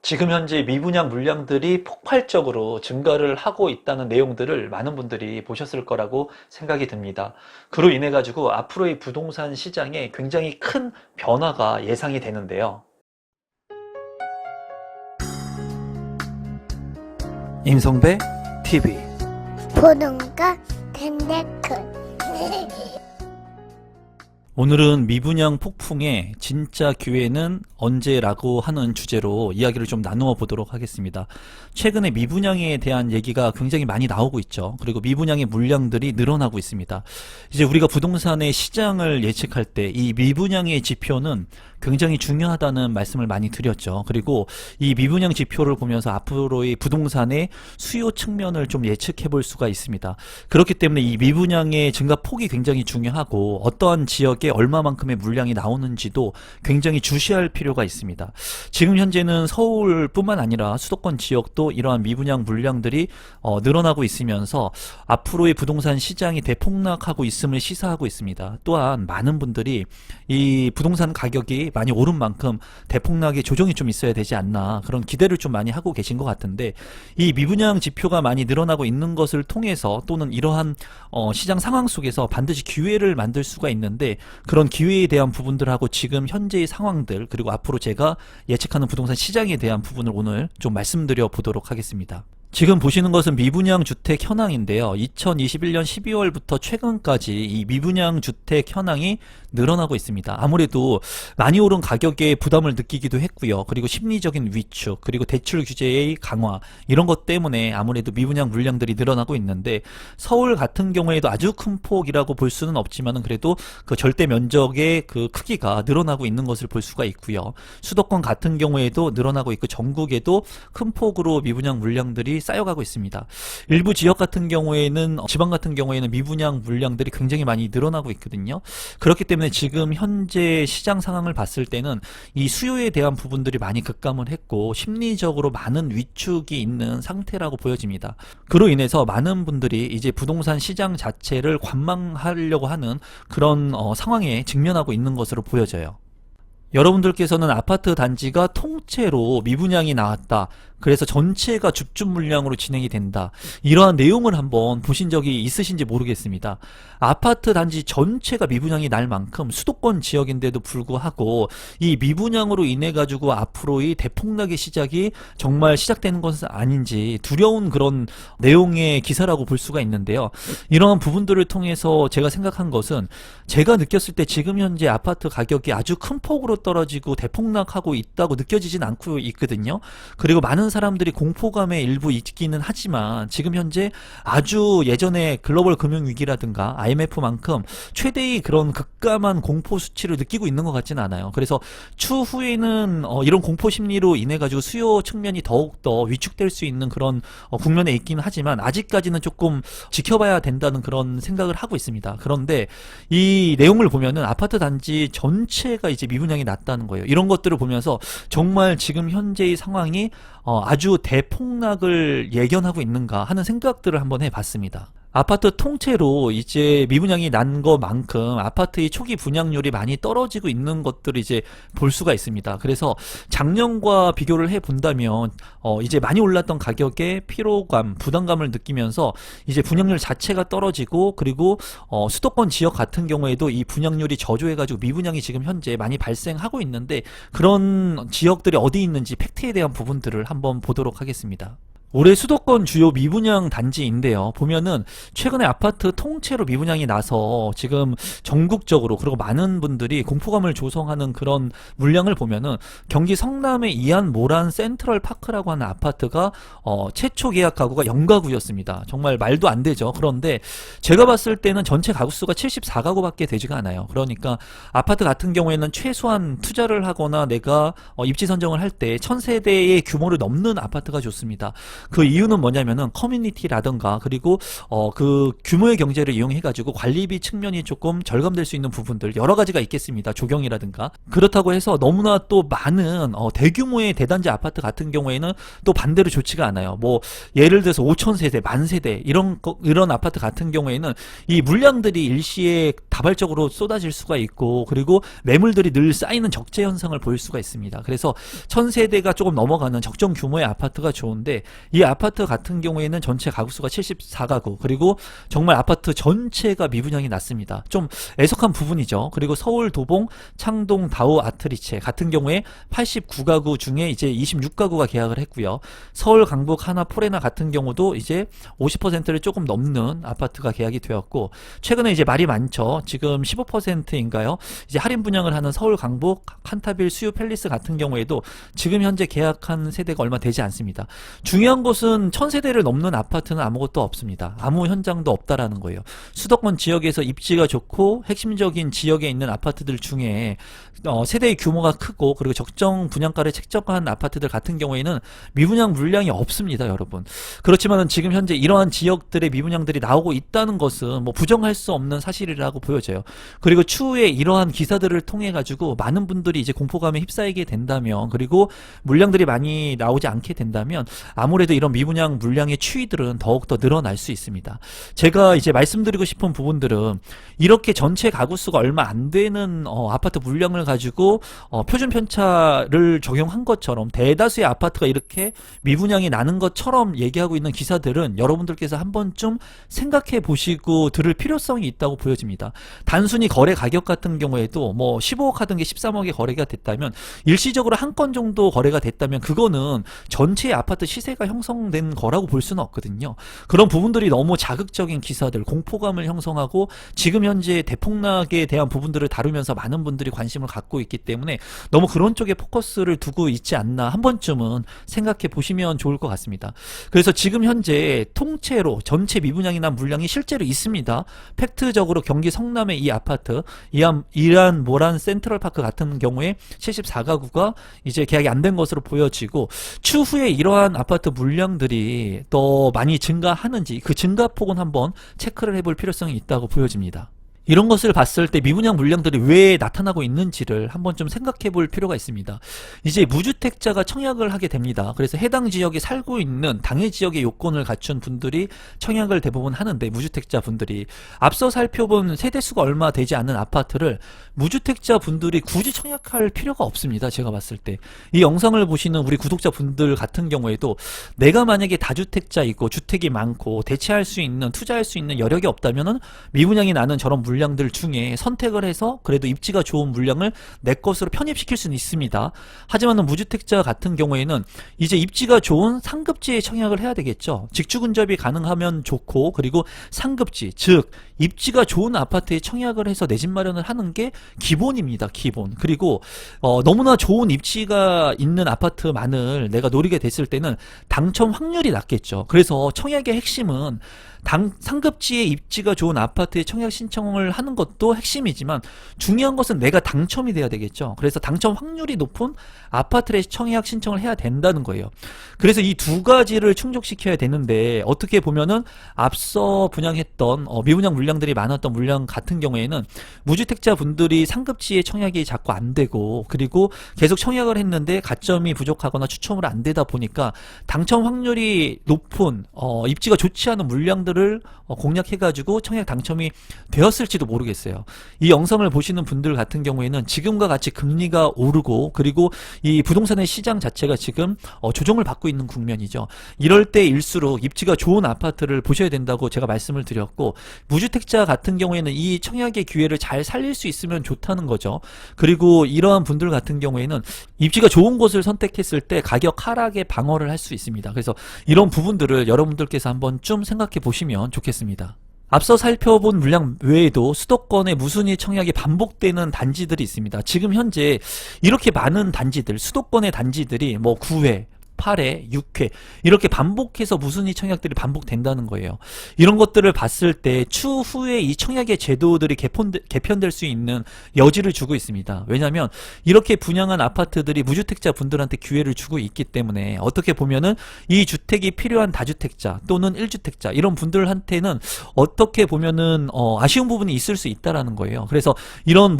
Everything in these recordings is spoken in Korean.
지금 현재 미분양 물량들이 폭발적으로 증가를 하고 있다는 내용들을 많은 분들이 보셨을 거라고 생각이 듭니다. 그로 인해 가지고 앞으로의 부동산 시장에 굉장히 큰 변화가 예상이 되는데요. 임성배 TV 보는가 댓글 오늘은 미분양 폭풍의 진짜 기회는 언제라고 하는 주제로 이야기를 좀 나누어 보도록 하겠습니다. 최근에 미분양에 대한 얘기가 굉장히 많이 나오고 있죠. 그리고 미분양의 물량들이 늘어나고 있습니다. 이제 우리가 부동산의 시장을 예측할 때 이 미분양의 지표는 굉장히 중요하다는 말씀을 많이 드렸죠. 그리고 이 미분양 지표를 보면서 앞으로의 부동산의 수요 측면을 좀 예측해 볼 수가 있습니다. 그렇기 때문에 이 미분양의 증가 폭이 굉장히 중요하고 어떠한 지역에 얼마만큼의 물량이 나오는지도 굉장히 주시할 필요가 있습니다. 지금 현재는 서울뿐만 아니라 수도권 지역도 이러한 미분양 물량들이 늘어나고 있으면서 앞으로의 부동산 시장이 대폭락하고 있음을 시사하고 있습니다. 또한 많은 분들이 이 부동산 가격이 많이 오른 만큼 대폭락의 조정이 좀 있어야 되지 않나 그런 기대를 좀 많이 하고 계신 것 같은데, 이 미분양 지표가 많이 늘어나고 있는 것을 통해서 또는 이러한 시장 상황 속에서 반드시 기회를 만들 수가 있는데, 그런 기회에 대한 부분들하고 지금 현재의 상황들, 그리고 앞으로 제가 예측하는 부동산 시장에 대한 부분을 오늘 좀 말씀드려 보도록 하겠습니다. 지금 보시는 것은 미분양 주택 현황인데요. 2021년 12월부터 최근까지 이 미분양 주택 현황이 늘어나고 있습니다. 아무래도 많이 오른 가격에 부담을 느끼기도 했고요. 그리고 심리적인 위축, 그리고 대출 규제의 강화, 이런 것 때문에 아무래도 미분양 물량들이 늘어나고 있는데, 서울 같은 경우에도 아주 큰 폭이라고 볼 수는 없지만 그래도 그 절대 면적의 그 크기가 늘어나고 있는 것을 볼 수가 있고요. 수도권 같은 경우에도 늘어나고 있고 전국에도 큰 폭으로 미분양 물량들이 쌓여가고 있습니다. 일부 지역 같은 경우에는, 지방 같은 경우에는 미분양 물량들이 굉장히 많이 늘어나고 있거든요. 그렇기 때문에 지금 현재 시장 상황을 봤을 때는 이 수요에 대한 부분들이 많이 급감을 했고 심리적으로 많은 위축이 있는 상태라고 보여집니다. 그로 인해서 많은 분들이 이제 부동산 시장 자체를 관망하려고 하는 그런 상황에 직면하고 있는 것으로 보여져요. 여러분들께서는 아파트 단지가 통째로 미분양이 나왔다, 그래서 전체가 줍줍 물량으로 진행이 된다, 이러한 내용을 한번 보신 적이 있으신지 모르겠습니다. 아파트 단지 전체가 미분양이 날 만큼 수도권 지역인데도 불구하고 이 미분양으로 인해 가지고 앞으로의 대폭락의 시작이 정말 시작되는 것은 아닌지 두려운 그런 내용의 기사라고 볼 수가 있는데요. 이러한 부분들을 통해서 제가 생각한 것은, 제가 느꼈을 때 지금 현재 아파트 가격이 아주 큰 폭으로 떨어지고 대폭락하고 있다고 느껴지진 않고 있거든요. 그리고 많은 사람들이 공포감에 일부 있기는 하지만 지금 현재 아주 예전에 글로벌 금융위기라든가 IMF만큼 최대의 그런 극감한 공포 수치를 느끼고 있는 것 같지는 않아요. 그래서 추후에는 이런 공포 심리로 인해 가지고 수요 측면이 더욱더 위축될 수 있는 그런 국면에 있기는 하지만 아직까지는 조금 지켜봐야 된다는 그런 생각을 하고 있습니다. 그런데 이 내용을 보면은 아파트 단지 전체가 이제 미분양이 났다는 거예요. 이런 것들을 보면서 정말 지금 현재의 상황이 아주 대폭락을 예견하고 있는가 하는 생각들을 한번 해봤습니다. 아파트 통째로 이제 미분양이 난 것만큼 아파트의 초기 분양률이 많이 떨어지고 있는 것들을 이제 볼 수가 있습니다. 그래서 작년과 비교를 해 본다면 이제 많이 올랐던 가격에 피로감, 부담감을 느끼면서 이제 분양률 자체가 떨어지고, 그리고 수도권 지역 같은 경우에도 이 분양률이 저조해가지고 미분양이 지금 현재 많이 발생하고 있는데, 그런 지역들이 어디 있는지 팩트에 대한 부분들을 한번 보도록 하겠습니다. 올해 수도권 주요 미분양 단지인데요. 보면은 최근에 아파트 통째로 미분양이 나서 지금 전국적으로, 그리고 많은 분들이 공포감을 조성하는 그런 물량을 보면은 경기 성남의 이안 모란 센트럴 파크라고 하는 아파트가 최초 계약 가구가 0가구였습니다. 정말 말도 안 되죠. 그런데 제가 봤을 때는 전체 가구 수가 74가구밖에 되지가 않아요. 그러니까 아파트 같은 경우에는 최소한 투자를 하거나 내가 입지 선정을 할 때 1000세대의 규모를 넘는 아파트가 좋습니다. 그 이유는 뭐냐면은 커뮤니티라든가 그리고 그 규모의 경제를 이용해 가지고 관리비 측면이 조금 절감될 수 있는 부분들 여러 가지가 있겠습니다. 조경이라든가. 그렇다고 해서 너무나 또 많은 대규모의 대단지 아파트 같은 경우에는 또 반대로 좋지가 않아요. 뭐 예를 들어서 5,000세대, 만세대 이런 아파트 같은 경우에는 이 물량들이 일시에 다발적으로 쏟아질 수가 있고 그리고 매물들이 늘 쌓이는 적재 현상을 보일 수가 있습니다. 그래서 1,000세대가 조금 넘어가는 적정 규모의 아파트가 좋은데 이 아파트 같은 경우에는 전체 가구수가 74가구 그리고 정말 아파트 전체가 미분양이 났습니다. 좀 애석한 부분이죠. 그리고 서울 도봉 창동 다우 아트리체 같은 경우에 89가구 중에 이제 26가구가 계약을 했고요. 서울 강북 하나 포레나 같은 경우도 이제 50%를 조금 넘는 아파트가 계약이 되었고 최근에 이제 말이 많죠. 지금 15%인가요? 이제 할인 분양을 하는 서울 강북 칸타빌 수유 팰리스 같은 경우에도 지금 현재 계약한 세대가 얼마 되지 않습니다. 중요한 것은 1,000세대를 넘는 아파트는 아무것도 없습니다. 아무 현장도 없다라는 거예요. 수도권 지역에서 입지가 좋고 핵심적인 지역에 있는 아파트들 중에 세대의 규모가 크고 그리고 적정 분양가를 책정한 아파트들 같은 경우에는 미분양 물량이 없습니다, 여러분. 그렇지만은 지금 현재 이러한 지역들의 미분양들이 나오고 있다는 것은 뭐 부정할 수 없는 사실이라고 보여져요. 그리고 추후에 이러한 기사들을 통해 가지고 많은 분들이 이제 공포감에 휩싸이게 된다면 그리고 물량들이 많이 나오지 않게 된다면 아무래도 이런 미분양 물량의 추이들은 더욱더 늘어날 수 있습니다. 제가 이제 말씀드리고 싶은 부분들은 이렇게 전체 가구수가 얼마 안 되는 아파트 물량을 가지고 표준 편차를 적용한 것처럼 대다수의 아파트가 이렇게 미분양이 나는 것처럼 얘기하고 있는 기사들은 여러분들께서 한 번쯤 생각해 보시고 들을 필요성이 있다고 보여집니다. 단순히 거래 가격 같은 경우에도 뭐 15억 하던 게 13억에 거래가 됐다면 일시적으로 한 건 정도 거래가 됐다면 그거는 전체 아파트 시세가 형성된 거라고 볼 수는 없거든요. 그런 부분들이 너무 자극적인 기사들, 공포감을 형성하고 지금 현재 대폭락에 대한 부분들을 다루면서 많은 분들이 관심을 갖고 있기 때문에 너무 그런 쪽에 포커스를 두고 있지 않나 한 번쯤은 생각해 보시면 좋을 것 같습니다. 그래서 지금 현재 통째로 전체 미분양이 난 물량이 실제로 있습니다. 팩트적으로 경기 성남의 이 아파트 이란 모란 센트럴파크 같은 경우에 74가구가 이제 계약이 안 된 것으로 보여지고 추후에 이러한 아파트 물량들이 더 많이 증가하는지 그 증가폭은 한번 체크를 해볼 필요성이 있다고 보여집니다. 이런 것을 봤을 때 미분양 물량들이 왜 나타나고 있는지를 한번 좀 생각해 볼 필요가 있습니다. 이제 무주택자가 청약을 하게 됩니다. 그래서 해당 지역에 살고 있는 당해 지역의 요건을 갖춘 분들이 청약을 대부분 하는데 무주택자 분들이 앞서 살펴본 세대수가 얼마 되지 않는 아파트를 무주택자 분들이 굳이 청약할 필요가 없습니다. 제가 봤을 때 이 영상을 보시는 우리 구독자 분들 같은 경우에도 내가 만약에 다주택자이고 주택이 많고 대체할 수 있는 투자할 수 있는 여력이 없다면은 미분양이 나는 저런 물량들 중에 선택을 해서 그래도 입지가 좋은 물량을 내 것으로 편입시킬 수는 있습니다. 하지만 무주택자 같은 경우에는 이제 입지가 좋은 상급지에 청약을 해야 되겠죠. 직주 근접이 가능하면 좋고 그리고 상급지 즉 입지가 좋은 아파트에 청약을 해서 내 집 마련을 하는 게 기본입니다. 기본. 그리고 너무나 좋은 입지가 있는 아파트만을 내가 노리게 됐을 때는 당첨 확률이 낮겠죠. 그래서 청약의 핵심은 상급지의 입지가 좋은 아파트에 청약 신청을 하는 것도 핵심이지만 중요한 것은 내가 당첨이 돼야 되겠죠. 그래서 당첨 확률이 높은 아파트에 청약 신청을 해야 된다는 거예요. 그래서 이 두 가지를 충족시켜야 되는데 어떻게 보면은 앞서 분양했던 미분양 물량들이 많았던 물량 같은 경우에는 무주택자 분들이 상급지의 청약이 자꾸 안 되고 그리고 계속 청약을 했는데 가점이 부족하거나 추첨을 안 되다 보니까 당첨 확률이 높은 입지가 좋지 않은 물량들을 공략해가지고 청약 당첨이 되었을지도 모르겠어요. 이 영상을 보시는 분들 같은 경우에는 지금과 같이 금리가 오르고 그리고 이 부동산의 시장 자체가 지금 조정을 받고 있는 국면이죠. 이럴 때일수록 입지가 좋은 아파트를 보셔야 된다고 제가 말씀을 드렸고 무주택자 같은 경우에는 이 청약의 기회를 잘 살릴 수 있으면 좋다는 거죠. 그리고 이러한 분들 같은 경우에는 입지가 좋은 곳을 선택했을 때 가격 하락에 방어를 할 수 있습니다. 그래서 이런 부분들을 여러분들께서 한번 좀 생각해 보시면 좋겠습니다. 앞서 살펴본 물량 외에도 수도권에 무순위 청약이 반복되는 단지들이 있습니다. 지금 현재 이렇게 많은 단지들, 수도권의 단지들이 뭐 구회, 8회, 6회 이렇게 반복해서 무순위 청약들이 반복된다는 거예요. 이런 것들을 봤을 때 추후에 이 청약의 제도들이 개편될 수 있는 여지를 주고 있습니다. 왜냐하면 이렇게 분양한 아파트들이 무주택자 분들한테 기회를 주고 있기 때문에 어떻게 보면은 이 주택이 필요한 다주택자 또는 1주택자 이런 분들한테는 어떻게 보면은 아쉬운 부분이 있을 수 있다라는 거예요. 그래서 이런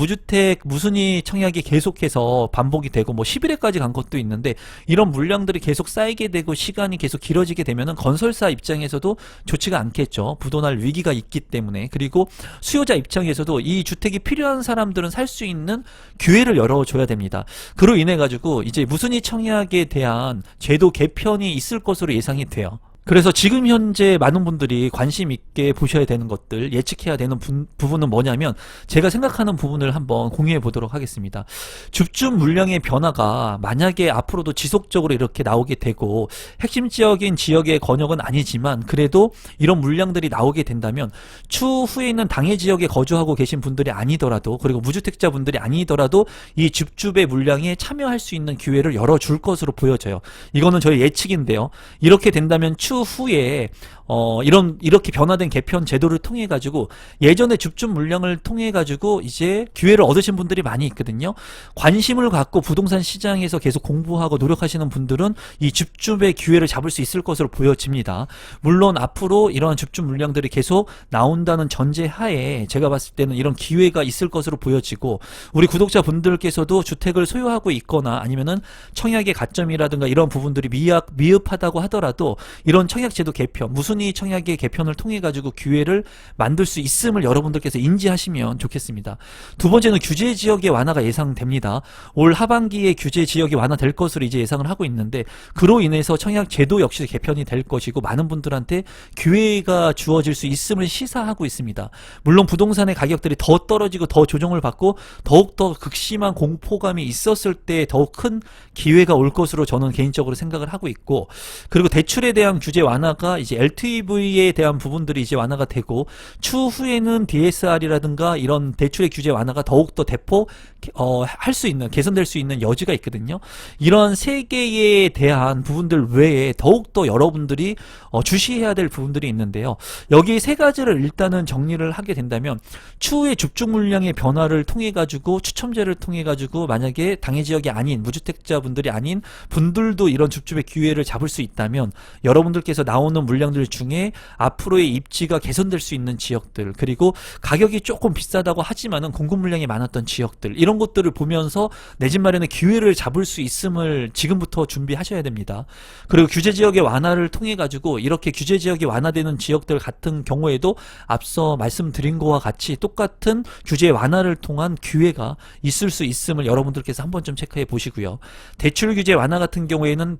무순위 청약이 계속해서 반복이 되고 뭐 11회까지 간 것도 있는데 이런 물량들이 계속 쌓이게 되고 시간이 계속 길어지게 되면은 건설사 입장에서도 좋지가 않겠죠. 부도날 위기가 있기 때문에. 그리고 수요자 입장에서도 이 주택이 필요한 사람들은 살 수 있는 기회를 열어줘야 됩니다. 그로 인해 가지고 이제 무순위 청약에 대한 제도 개편이 있을 것으로 예상이 돼요. 그래서 지금 현재 많은 분들이 관심 있게 보셔야 되는 것들, 예측해야 되는 부분은 뭐냐면 제가 생각하는 부분을 한번 공유해 보도록 하겠습니다. 줍줍 물량의 변화가 만약에 앞으로도 지속적으로 이렇게 나오게 되고 핵심적인 지역의 권역은 아니지만 그래도 이런 물량들이 나오게 된다면 추후에 있는 당해 지역에 거주하고 계신 분들이 아니더라도 그리고 무주택자 분들이 아니더라도 이 줍줍의 물량에 참여할 수 있는 기회를 열어줄 것으로 보여져요. 이거는 저의 예측인데요. 이렇게 된다면 추후에 이렇게 변화된 개편 제도를 통해 가지고 예전에 줍줍 물량을 통해 가지고 이제 기회를 얻으신 분들이 많이 있거든요. 관심을 갖고 부동산 시장에서 계속 공부하고 노력하시는 분들은 이 줍줍의 기회를 잡을 수 있을 것으로 보여집니다. 물론 앞으로 이러한 줍줍 물량들이 계속 나온다는 전제하에 제가 봤을 때는 이런 기회가 있을 것으로 보여지고 우리 구독자 분들께서도 주택을 소유하고 있거나 아니면은 청약의 가점이라든가 이런 부분들이 미흡하다고 하더라도 이런 청약제도 개편, 무순위 청약의 개편을 통해 가지고 기회를 만들 수 있음을 여러분들께서 인지하시면 좋겠습니다. 두 번째는 규제 지역의 완화가 예상됩니다. 올 하반기에 규제 지역이 완화될 것으로 이제 예상을 하고 있는데 그로 인해서 청약 제도 역시 개편이 될 것이고 많은 분들한테 기회가 주어질 수 있음을 시사하고 있습니다. 물론 부동산의 가격들이 더 떨어지고 더 조정을 받고 더욱더 극심한 공포감이 있었을 때 더욱 큰 기회가 올 것으로 저는 개인적으로 생각을 하고 있고 그리고 대출에 대한 규제 완화가 이제 LTV에 대한 부분들이 이제 완화가 되고 추후에는 DSR이라든가 이런 대출의 규제 완화가 더욱더 대폭 할 수 있는 개선될 수 있는 여지가 있거든요. 이런 세 개에 대한 부분들 외에 더욱더 여러분들이 주시해야 될 부분들이 있는데요. 여기 세 가지를 일단은 정리를 하게 된다면 추후에 줍줍 물량의 변화를 통해 가지고 추첨제를 통해 가지고 만약에 당해 지역이 아닌 무주택자분들이 아닌 분들도 이런 줍줍의 기회를 잡을 수 있다면 여러분들께서 나오는 물량들 중에 앞으로의 입지가 개선될 수 있는 지역들 그리고 가격이 조금 비싸다고 하지만은 공급 물량이 많았던 지역들 이런 것들을 보면서 내 집 마련의 기회를 잡을 수 있음을 지금부터 준비하셔야 됩니다. 그리고 규제 지역의 완화를 통해 가지고 이렇게 규제 지역이 완화되는 지역들 같은 경우에도 앞서 말씀드린 것과 같이 똑같은 규제 완화를 통한 기회가 있을 수 있음을 여러분들께서 한번 좀 체크해 보시고요. 대출 규제 완화 같은 경우에는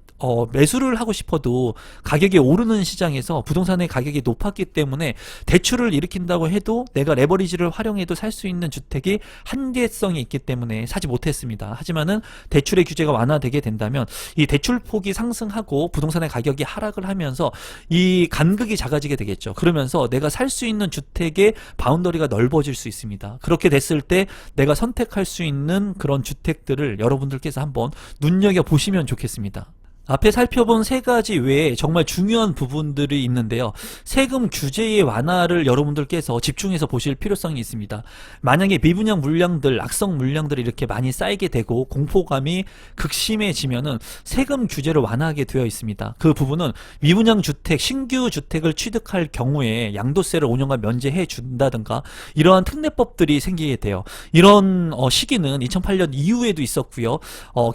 매수를 하고 싶어도 가격이 오르는 시장에서 부동산의 가격이 높았기 때문에 대출을 일으킨다고 해도 내가 레버리지를 활용해도 살 수 있는 주택이 한계성이 있기 때문에 사지 못했습니다. 하지만은 대출의 규제가 완화되게 된다면 이 대출 폭이 상승하고 부동산의 가격이 하락을 하면서 이 간극이 작아지게 되겠죠. 그러면서 내가 살 수 있는 주택의 바운더리가 넓어질 수 있습니다. 그렇게 됐을 때 내가 선택할 수 있는 그런 주택들을 여러분들께서 한번 눈여겨보시면 좋겠습니다. 앞에 살펴본 세 가지 외에 정말 중요한 부분들이 있는데요. 세금 규제의 완화를 여러분들께서 집중해서 보실 필요성이 있습니다. 만약에 미분양 물량들, 악성 물량들이 이렇게 많이 쌓이게 되고 공포감이 극심해지면은 세금 규제를 완화하게 되어 있습니다. 그 부분은 미분양 주택, 신규 주택을 취득할 경우에 양도세를 5년간 면제해 준다든가 이러한 특례법들이 생기게 돼요. 이런 시기는 2008년 이후에도 있었고요.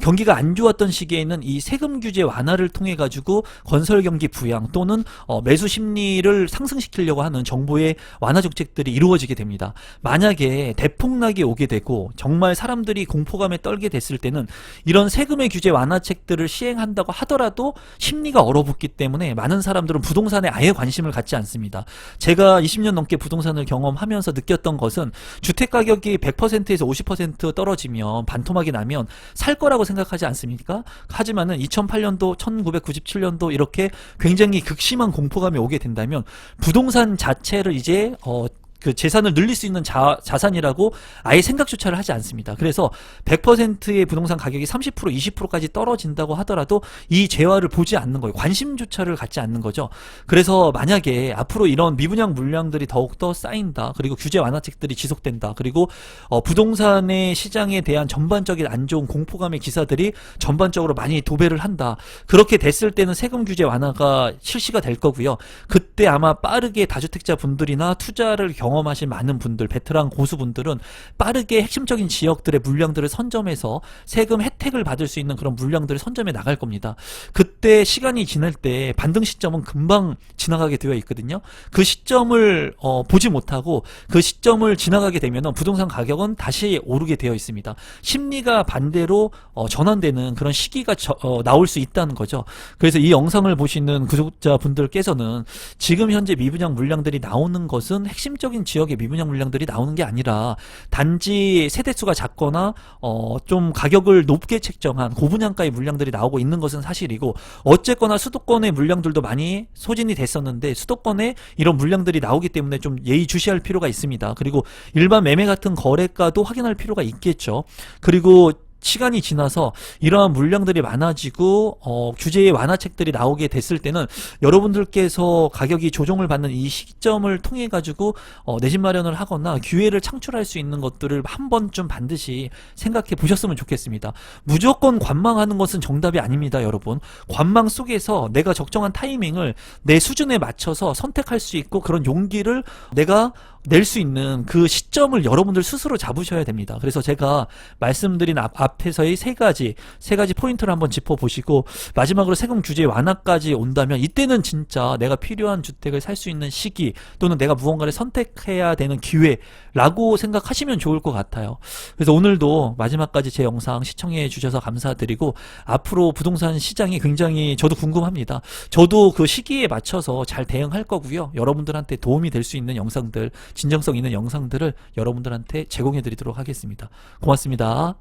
경기가 안 좋았던 시기에는 이 세금 규제 완화를 통해 가지고 건설 경기 부양 또는 매수 심리를 상승시키려고 하는 정부의 완화 정책들이 이루어지게 됩니다. 만약에 대폭락이 오게 되고 정말 사람들이 공포감에 떨게 됐을 때는 이런 세금의 규제 완화책들을 시행한다고 하더라도 심리가 얼어붙기 때문에 많은 사람들은 부동산에 아예 관심을 갖지 않습니다. 제가 20년 넘게 부동산을 경험하면서 느꼈던 것은 주택 가격이 100%에서 50% 떨어지면 반토막이 나면 살 거라고 생각하지 않습니까? 하지만은 2008년도 1997년도 이렇게 굉장히 극심한 공포감이 오게 된다면 부동산 자체를 이제 그 재산을 늘릴 수 있는 자산이라고 아예 생각조차를 하지 않습니다. 그래서 100%의 부동산 가격이 30% 20%까지 떨어진다고 하더라도 이 재화를 보지 않는 거예요. 관심조차를 갖지 않는 거죠. 그래서 만약에 앞으로 이런 미분양 물량들이 더욱더 쌓인다. 그리고 규제 완화책들이 지속된다. 그리고 부동산의 시장에 대한 전반적인 안 좋은 공포감의 기사들이 전반적으로 많이 도배를 한다. 그렇게 됐을 때는 세금 규제 완화가 실시가 될 거고요. 그때 아마 빠르게 다주택자 분들이나 투자를 경험하신 많은 분들, 베테랑 고수분들은 빠르게 핵심적인 지역들의 물량들을 선점해서 세금 혜택을 받을 수 있는 그런 물량들을 선점해 나갈 겁니다. 그때 시간이 지날 때 반등 시점은 금방 지나가게 되어 있거든요. 그 시점을 보지 못하고 그 시점을 지나가게 되면 부동산 가격은 다시 오르게 되어 있습니다. 심리가 반대로 전환되는 그런 시기가 나올 수 있다는 거죠. 그래서 이 영상을 보시는 구독자분들께서는 지금 현재 미분양 물량들이 나오는 것은 핵심적인 지역의 미분양 물량들이 나오는 게 아니라 단지 세대수가 작거나 좀 가격을 높게 책정한 고분양가의 물량들이 나오고 있는 것은 사실이고, 어쨌거나 수도권의 물량들도 많이 소진이 됐었는데 수도권에 이런 물량들이 나오기 때문에 좀 예의주시할 필요가 있습니다. 그리고 일반 매매 같은 거래가도 확인할 필요가 있겠죠. 그리고 시간이 지나서 이러한 물량들이 많아지고 규제의 완화책들이 나오게 됐을 때는 여러분들께서 가격이 조정을 받는 이 시점을 통해 가지고 내 집 마련을 하거나 기회를 창출할 수 있는 것들을 한 번쯤 반드시 생각해 보셨으면 좋겠습니다. 무조건 관망하는 것은 정답이 아닙니다, 여러분. 관망 속에서 내가 적정한 타이밍을 내 수준에 맞춰서 선택할 수 있고, 그런 용기를 내가 낼 수 있는 그 시점을 여러분들 스스로 잡으셔야 됩니다. 그래서 제가 말씀드린 앞에서의 세 가지 포인트를 한번 짚어보시고, 마지막으로 세금 규제 완화까지 온다면 이때는 진짜 내가 필요한 주택을 살 수 있는 시기, 또는 내가 무언가를 선택해야 되는 기회라고 생각하시면 좋을 것 같아요. 그래서 오늘도 마지막까지 제 영상 시청해 주셔서 감사드리고, 앞으로 부동산 시장이 굉장히 저도 궁금합니다. 저도 그 시기에 맞춰서 잘 대응할 거고요. 여러분들한테 도움이 될 수 있는 영상들, 진정성 있는 영상들을 여러분들한테 제공해 드리도록 하겠습니다. 고맙습니다.